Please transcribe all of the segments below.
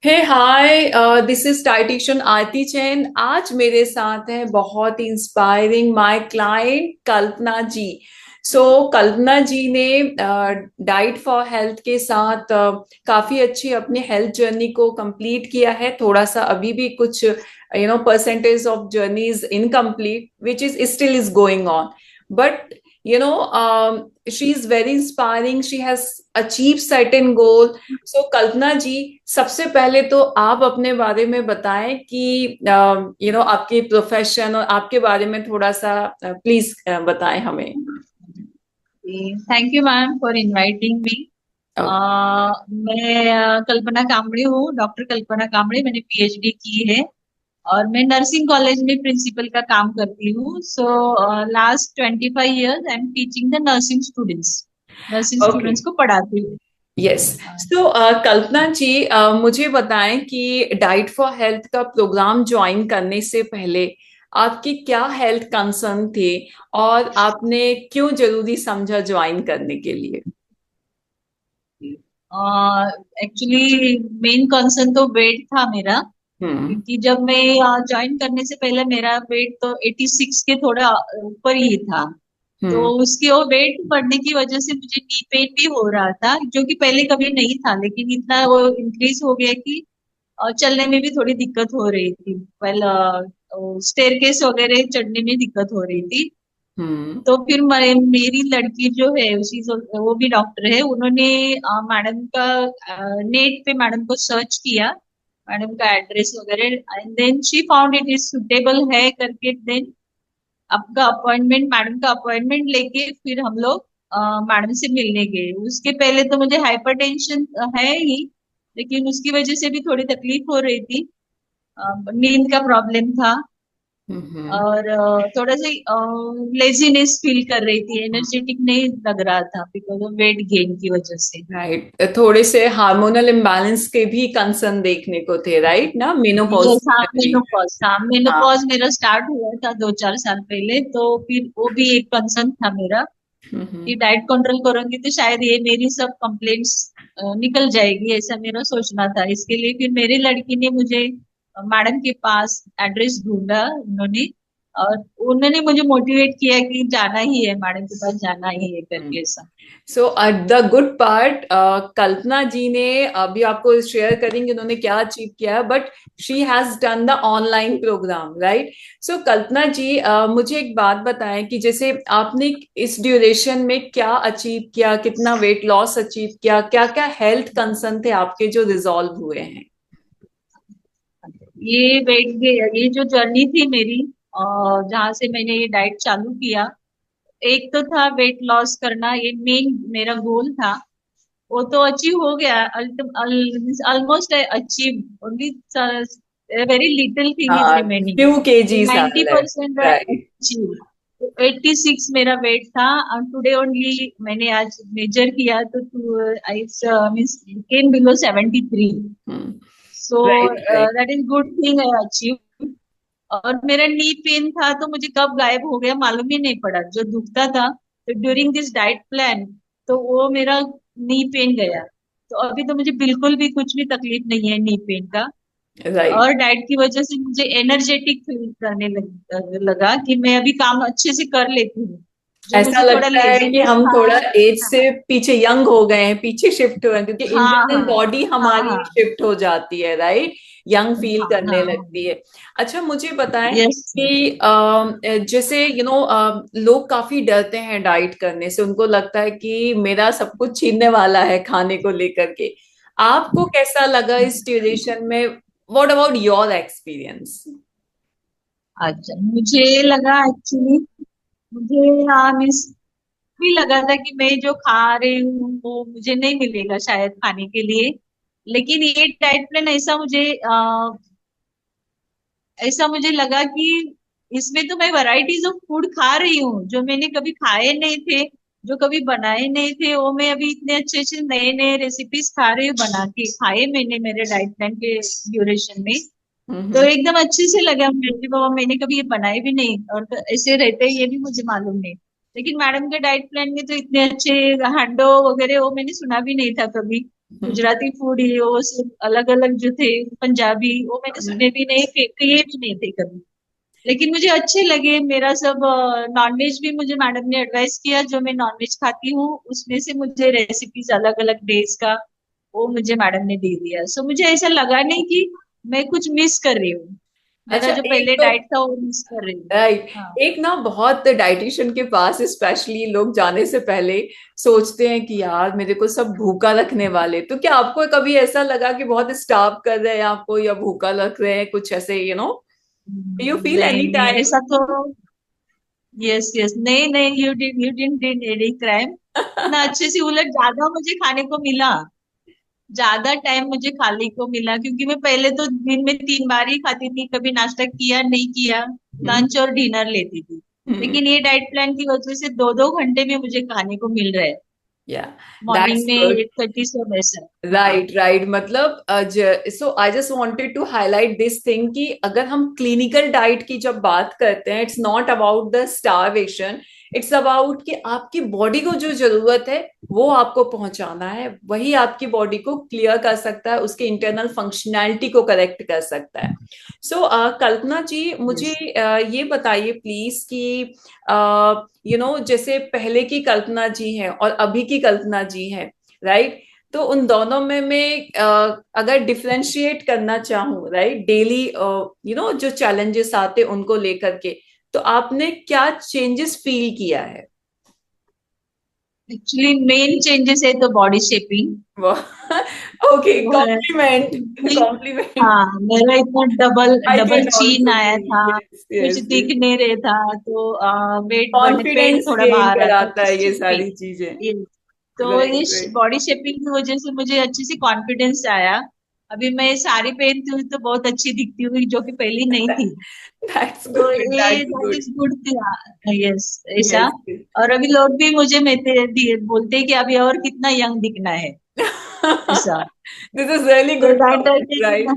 Hey hi, this is dietitian Aarti Jain. आज मेरे साथ है बहुत ही inspiring my client Kalpana ji. Kalpana ji ने डाइट फॉर हेल्थ के साथ काफी अच्छी अपनी हेल्थ जर्नी को कंप्लीट किया है। थोड़ा सा अभी भी कुछ percentage of journey is incomplete which is still is going on, but she is very inspiring. She has achieved certain goal. कल्पना जी, सबसे पहले तो आप अपने बारे में बताएं कि आपके प्रोफेशन और आपके बारे में थोड़ा सा प्लीज बताएं हमें। Thank you ma'am for inviting me. Okay. मैं कल्पना कामड़े हूँ, डॉक्टर कल्पना कामड़े। मैंने पीएचडी की है और मैं नर्सिंग कॉलेज में प्रिंसिपल का काम करती हूँ। So last 25 years I am teaching the nursing okay. Students को पढ़ाती हूँ। यस। कल्पना जी, मुझे बताएं कि डाइट फॉर हेल्थ का प्रोग्राम ज्वाइन करने से पहले आपकी क्या हेल्थ कंसर्न थे और आपने क्यों जरूरी समझा ज्वाइन करने के लिए। एक्चुअली मेन कंसर्न तो वेट था मेरा, हम्म। क्योंकि जब मैं ज्वाइन करने से पहले मेरा वेट तो 86 के थोड़ा ऊपर ही था। तो हम्म। उसके वो वेट बढ़ने की वजह से मुझे नी पेन भी हो रहा था, जो कि पहले कभी नहीं था, लेकिन इतना वो इंक्रीज हो गया कि चलने में भी थोड़ी दिक्कत हो रही थी। वेल, स्टेयरकेस वगैरह चढ़ने में दिक्कत हो रही थी। हम्म। तो फिर मेरी लड़की जो है उसी वो भी डॉक्टर है, उन्होंने मैडम का नेट पे मैडम को सर्च किया, मैडम का एड्रेस वगैरह, and then she found it is suitable है करके। देन आपका अपॉइंटमेंट, मैडम का अपॉइंटमेंट लेके फिर हम लोग मैडम से मिलने गए। उसके पहले तो मुझे हाइपरटेंशन है ही, लेकिन उसकी वजह से भी थोड़ी तकलीफ हो रही थी। नींद का प्रॉब्लम था हम्म। और थोड़ा सा लेजीनेस फील कर रही थी, एनर्जेटिक नहीं लग रहा था बिकॉज ऑफ वेट गेन की वजह से। राइट, थोड़े से हार्मोनल इम्बैलेंस के भी कंसर्न देखने को थे, राइट ना, मेनोपॉज ये हाँ, में भी। मेनोपॉज, हाँ हाँ। मेनोपॉज मेरा स्टार्ट हुआ था 2-4 साल पहले, तो फिर वो भी एक कंसर्न था मेरा कि हम्म। डाइट कंट्रोल करूंगी तो शायद ये मेरी सब कंप्लेंट्स निकल जाएगी, ऐसा मेरा सोचना था। इसके लिए फिर मेरी लड़की ने मुझे मैडम के पास एड्रेस ढूंढा उन्होंने, और उन्होंने मुझे मोटिवेट किया कि जाना ही है, मैडम के पास जाना ही है करके ऐसा। सो द गुड पार्ट, कल्पना जी ने अभी आपको शेयर करेंगे उन्होंने क्या अचीव किया है, but she has done the online programme, right. Kalpana ji, मुझे एक बात बताएं कि जैसे आपने इस ड्यूरेशन में क्या अचीव किया, कितना वेट लॉस अचीव किया, क्या क्या हेल्थ कंसर्न थे आपके जो रिजॉल्व हुए हैं। ये जो जर्नी थी मेरी, जहाँ से मैंने ये डाइट चालू किया, एक तो था वेट लॉस करना, ये मेन मेरा गोल था। वो तो अचीव हो गया, almost achieve, only very little thing is हाँ, remaining. Few KGs are left. 90% right. Achieve. 86 मेरा वेट था, और टुडे ओनली मैंने आज मेजर किया तो I means came below 73। So right. Right. That is good thing I achieve. और मेरा नी पेन था तो मुझे कब गायब हो गया मालूम ही नहीं पड़ा, जो दुखता था तो ड्यूरिंग दिस डाइट प्लान, तो वो मेरा नी पेन गया। तो अभी तो मुझे बिल्कुल भी कुछ भी तकलीफ नहीं है नी पेन का। राइट। और डाइट की वजह से मुझे एनर्जेटिक फील करने लगा कि मैं अभी काम अच्छे से कर लेती हूँ, जो ऐसा मुझे थोड़ा लगता है कि लेजीनेस हम था। थोड़ा एज हाँ से पीछे यंग हो गए हैं, पीछे शिफ्ट हुए हैं, क्योंकि हाँ इंटरनल हाँ बॉडी हाँ हमारी हाँ शिफ्ट हो जाती है, राइट। यंग फील हाँ करने हाँ। लगती है। अच्छा, मुझे बताएं यस। कि जैसे लोग काफी डरते हैं डाइट करने से, उनको लगता है कि मेरा सब कुछ छीनने वाला है खाने को लेकर के। आपको कैसा लगा इस ड्यूरेशन में? What about your experience? अच्छा, मुझे लगा एक्चुअली, मुझे मिस भी लगा था कि मैं जो खा रही हूँ वो मुझे नहीं मिलेगा शायद खाने के लिए। लेकिन ये डाइट प्लान ऐसा मुझे लगा कि इसमें तो मैं वैरायटीज ऑफ फूड खा रही हूँ जो मैंने कभी खाए नहीं थे, जो कभी बनाए नहीं थे, वो मैं अभी इतने अच्छे अच्छे नए नए रेसिपीज खा रही हूँ, बना के खाए मैंने मेरे डाइट प्लान के ड्यूरेशन में। तो हम्म। एकदम अच्छे से लगा मुझे, बाबा मैंने कभी ये बनाए भी नहीं, और तो ऐसे रहते हैं ये भी मुझे मालूम नहीं। लेकिन मैडम के डाइट प्लान में तो इतने अच्छे हैंडो वगैरह वो मैंने सुना भी नहीं था कभी। गुजराती फूड ही वो सब अलग अलग जो थे, पंजाबी, वो मैंने सुने भी नहीं, किए भी नहीं थे कभी। लेकिन मुझे अच्छे लगे। मेरा सब नॉनवेज भी मुझे मैडम ने एडवाइस किया, जो मैं नॉनवेज खाती हूँ उसमें से मुझे रेसिपीज अलग अलग डेज का वो मुझे मैडम ने दे दिया। सो मुझे ऐसा लगा नहीं कि मैं कुछ मिस कर रही हूँ, मेरा अच्छा, जो एक पहले तो डाइट था वो मिस कर रही हूँ। राइट, हाँ। एक ना बहुत डाइटिशियन के पास स्पेशली लोग जाने से पहले सोचते हैं कि यार मेरे को सब भूखा रखने वाले, तो क्या आपको कभी ऐसा लगा कि बहुत स्टार्व कर रहे हैं आपको या भूखा रख रहे हैं कुछ ऐसे, यू फील नहीं एनी नहीं, टाइम? ऐसा तो, यस यस, नहीं नहीं, you didn't did any crime. इतना अच्छे से, उलट ज्यादा मुझे खाने को मिला, ज्यादा टाइम मुझे खाने को मिला, क्योंकि मैं पहले तो दिन में 3 बार ही खाती थी, कभी नाश्ता किया नहीं किया, लंच और डिनर लेती थी। लेकिन ये डाइट प्लान की वजह से 2-2 घंटे में मुझे खाने को मिल रहा है, या मॉर्निंग दैट्स में गुड। 8:30 से वैसा। हाँ। राइट राइट, मतलब so I just wanted to highlight this thing कि अगर हम क्लिनिकल डाइट की जब बात करते हैं, it's not about the starvation, it's about कि आपकी बॉडी को जो जरूरत है वो आपको पहुंचाना है, वही आपकी बॉडी को क्लियर कर सकता है, उसके इंटरनल फंक्शनैलिटी को करेक्ट कर सकता है। सो कल्पना जी, मुझे यस। ये बताइए प्लीज कि जैसे पहले की कल्पना जी है और अभी की कल्पना जी है, राइट? तो उन दोनों में मैं अगर डिफरेंशिएट करना चाहूँ, राइट, डेली जो चैलेंजेस आते उनको लेकर के, तो आपने क्या चेंजेस फील किया है? एक्चुअली मेन चेंजेस है तो बॉडी शेपिंग, ओके, वो है कॉम्प्लीमेंट, कि, कॉम्प्लीमेंट। हाँ, मेरा इतना डबल आई डबल कैन चीन ऑल्सो आया सी, था, यस कुछ यस दिख यस। नहीं रहा था, तो वेट बढ़ने, पेट कॉन्फिडेंस थोड़ा गेन बाहर आता कराता था है ये स्टिच में। सारी चीजें। ये, तो राइट इस राइट। बॉडी शेपिंग की वजह से मुझे अच्छी सी कॉन्फिडेंस आया। अभी मैं साड़ी पहनती हूँ तो बहुत अच्छी दिखती हूँ, जो कि पहले नहीं थी। दैट्स तो गुड, ये that's that good. Is good थी। यस, ऐसा। यस। और अभी लोग भी मुझे बोलते हैं कि अभी और कितना यंग दिखना है, ऐसा। दिस इज रियली तो good that comment, right?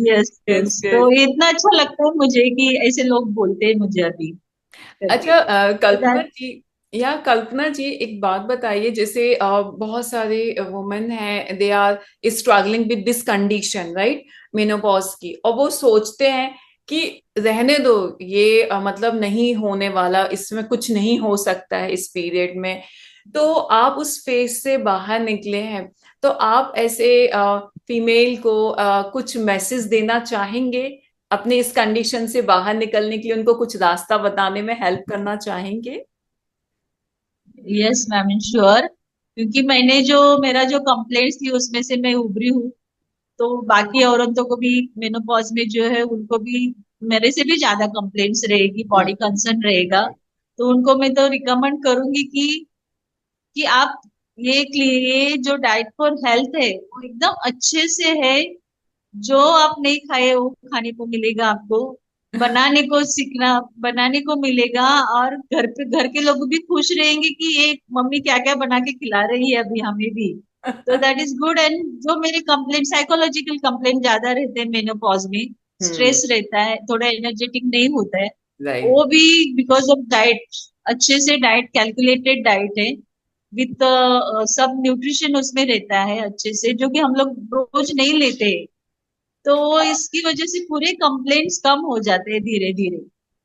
Yes yes yes, तो यस। ये इतना अच्छा लगता है मुझे कि ऐसे लोग बोलते हैं मुझे अभी करके। अच्छा, तो कल्पना दैट, जी, या कल्पना जी एक बात बताइए, जैसे बहुत सारे वुमेन हैं, they are struggling with this condition, right, menopause की, और वो सोचते हैं कि रहने दो, ये मतलब नहीं होने वाला, इसमें कुछ नहीं हो सकता है इस पीरियड में। तो आप उस फेज से बाहर निकले हैं, तो आप ऐसे फीमेल को कुछ मैसेज देना चाहेंगे अपने इस कंडीशन से बाहर निकलने के लिए, उनको कुछ रास्ता बताने में हेल्प करना चाहेंगे? Yes ma'am, sure. क्योंकि मैंने जो, मेरा जो कंप्लेंट्स थी उसमें से मैं उभरी हूँ, तो बाकी औरतों को भी मेनोपॉज में जो है उनको भी मेरे से भी ज्यादा कंप्लेंट्स रहेगी, हम्म। बॉडी कंसर्न रहेगा। तो उनको मैं तो रिकमेंड करूंगी कि आप ये जो डाइट फॉर हेल्थ है वो एकदम अच्छे से है। जो आप नहीं खाए वो खाने को मिलेगा आपको, बनाने को सीखना, बनाने को मिलेगा। और घर पे घर के लोग भी खुश रहेंगे कि ये मम्मी क्या क्या बना के खिला रही है अभी हमें भी। तो दैट इज गुड। एंड जो मेरे कंप्लेंट, साइकोलॉजिकल कंप्लेंट ज्यादा रहते हैं मेनोपॉज में, हम्म। स्ट्रेस रहता है, थोड़ा एनर्जेटिक नहीं होता है, राइट। वो भी बिकॉज ऑफ डाइट। अच्छे से डाइट, कैलकुलेटेड डाइट है, विथ सब न्यूट्रिशन उसमें रहता है अच्छे से, जो कि हम लोग रोज नहीं लेते। तो वो इसकी वजह से पूरे कंप्लेंट्स कम हो जाते हैं धीरे धीरे।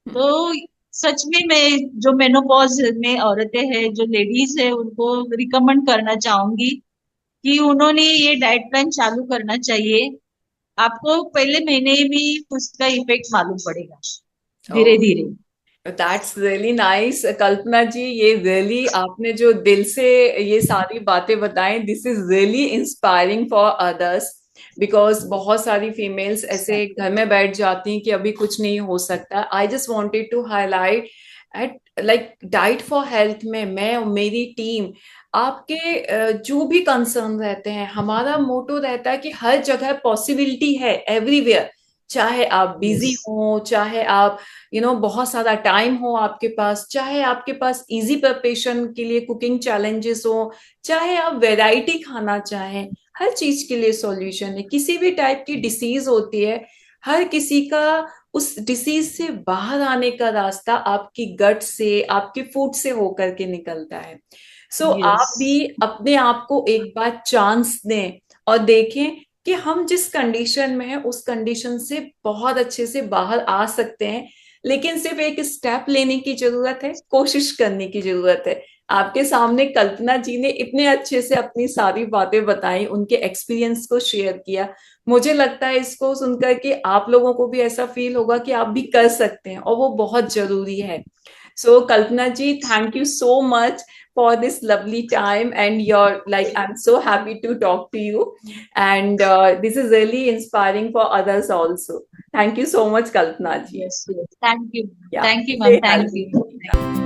तो सच में मैं जो मेनोपॉज में औरतें हैं, जो लेडीज है, उनको रिकमेंड करना चाहूंगी कि उन्होंने ये डाइट प्लान चालू करना चाहिए। आपको पहले महीने में उसका इफेक्ट मालूम पड़ेगा, धीरे धीरे। दैट्स रियली नाइस कल्पना जी, ये रियली आपने जो दिल से ये सारी बातें बताएं, this is really inspiring for others, because बहुत सारी फीमेल्स ऐसे घर में बैठ जाती हैं कि अभी कुछ नहीं हो सकता। I just wanted to highlight it like diet for health में मैं और मेरी टीम, आपके जो भी कंसर्न रहते हैं, हमारा मोटो रहता है कि हर जगह पॉसिबिलिटी है, एवरीवेयर। चाहे आप यस बिजी हो, चाहे आप बहुत सारा टाइम हो आपके पास, चाहे आपके पास इजी प्रिपरेशन के लिए कुकिंग चैलेंजेस हो, चाहे आप वैरायटी खाना चाहें, हर चीज के लिए सॉल्यूशन है। किसी भी टाइप की डिसीज होती है, हर किसी का उस डिसीज से बाहर आने का रास्ता आपकी गट से, आपके फूड से होकर के निकलता है। सो यस आप भी अपने आप को एक बार चांस दें, और देखें कि हम जिस कंडीशन में है उस कंडीशन से बहुत अच्छे से बाहर आ सकते हैं। लेकिन सिर्फ एक स्टेप लेने की जरूरत है, कोशिश करने की जरूरत है। आपके सामने कल्पना जी ने इतने अच्छे से अपनी सारी बातें बताई, उनके एक्सपीरियंस को शेयर किया। मुझे लगता है इसको सुनकर कि आप लोगों को भी ऐसा फील होगा कि आप भी कर सकते हैं, और वो बहुत जरूरी है। So Kalpana ji, thank you so much for this lovely time, and you're like, I'm so happy to talk to you, and this is really inspiring for others also. Thank you so much, Kalpana ji. Yes, yes. Thank you. Yeah, Thank you, ma'am. stay Thank you. healthy.